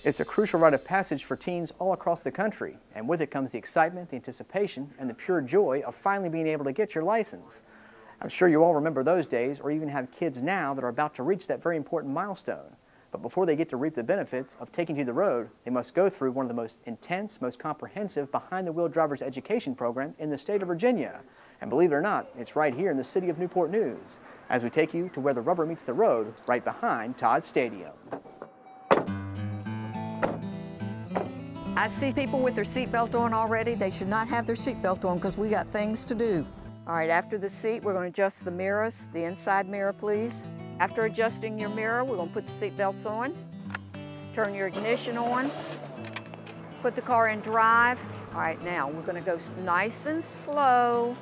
It's a crucial rite of passage for teens all across the country, and with it comes the excitement, the anticipation, and the pure joy of finally being able to get your license. I'm sure you all remember those days, or even have kids now that are about to reach that very important milestone. But before they get to reap the benefits of taking to the road, they must go through one of the most intense, most comprehensive behind-the-wheel driver's education program in the state of Virginia. And believe it or not, it's right here in the city of Newport News, as we take you to where the rubber meets the road, right behind Todd Stadium. I see people with their seatbelt on already. They should not have their seatbelt on because we got things to do. All right, after the seat, we're going to adjust the mirrors, the inside mirror, please. After adjusting your mirror, we're going to put the seatbelts on, turn your ignition on, put the car in drive. All right, now we're going to go nice and slow,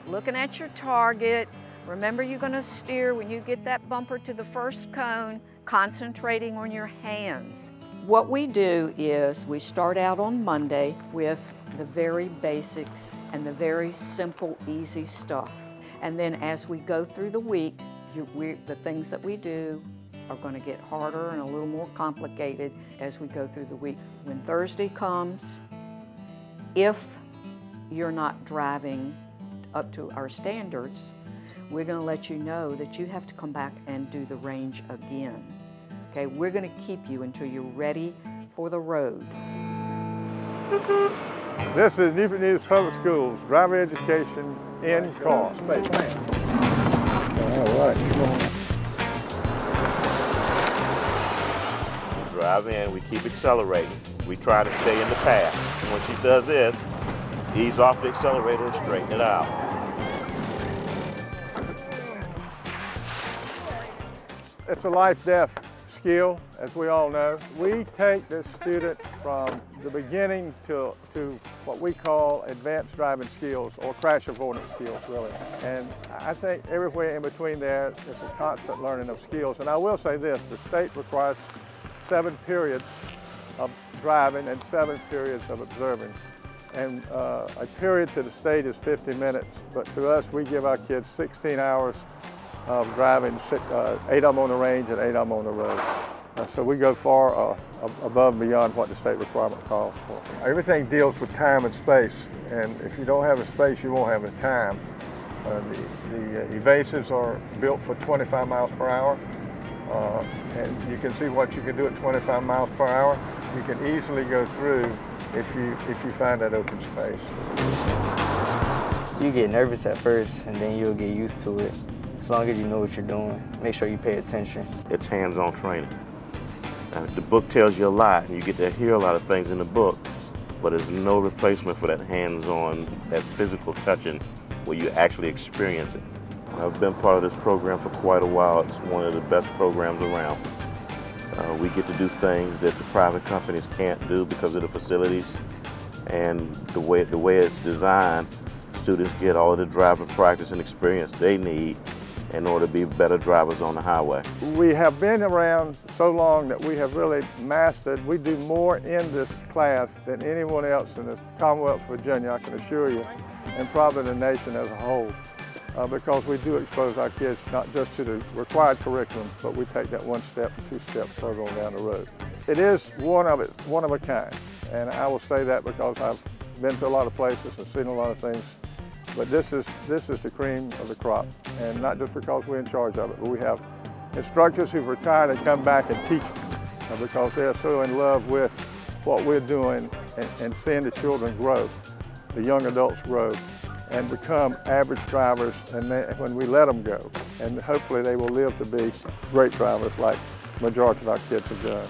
looking at your target. Remember, you're going to steer when you get that bumper to the first cone, concentrating on your hands. What we do is we start out on Monday with the very basics and the very simple, easy stuff. And then as we go through the week, the things that we do are going to get harder and a little more complicated as we go through the week. When Thursday comes, if you're not driving up to our standards, we're going to let you know that you have to come back and do the range again. Okay, we're going to keep you until you're ready for the road. This is Newport News Public Schools, driver education in car. Space. All right, come on. Drive in, we keep accelerating. We try to stay in the path. When she does this, ease off the accelerator and straighten it out. It's a life-death skill, as we all know. We take this student from the beginning to what we call advanced driving skills, or crash avoidance skills, really. And I think everywhere in between there is a constant learning of skills. And I will say this, the state requires 7 periods of driving and 7 periods of observing. And a period to the state is 50 minutes, but to us, we give our kids 16 hours of driving, 8 of them on the range and 8 of them on the road. So we go far above and beyond what the state requirement calls for. Everything deals with time and space, and if you don't have the space, you won't have the time. The evasives are built for 25 miles per hour, and you can see what you can do at 25 miles per hour. You can easily go through if you find that open space. You get nervous at first, and then you'll get used to it. As long as you know what you're doing, make sure you pay attention. It's hands-on training. The book tells you a lot, and you get to hear a lot of things in the book, but there's no replacement for that hands-on, that physical touching where you actually experience it. I've been part of this program for quite a while. It's one of the best programs around. We get to do things that the private companies can't do because of the facilities, and the way it's designed, students get all of the driving practice and experience they need in order to be better drivers on the highway. We have been around so long that we have really mastered. We do more in this class than anyone else in the Commonwealth of Virginia, I can assure you, and probably the nation as a whole, because we do expose our kids not just to the required curriculum, but we take that 1-step, 2-step further on down the road. It is one of a kind, and I will say that because I've been to a lot of places and seen a lot of things. But this is the cream of the crop, and not just because we're in charge of it, but we have instructors who've retired and come back and teach because they're so in love with what we're doing and seeing the children grow, the young adults grow, and become average drivers when we let them go. And hopefully they will live to be great drivers like the majority of our kids have done.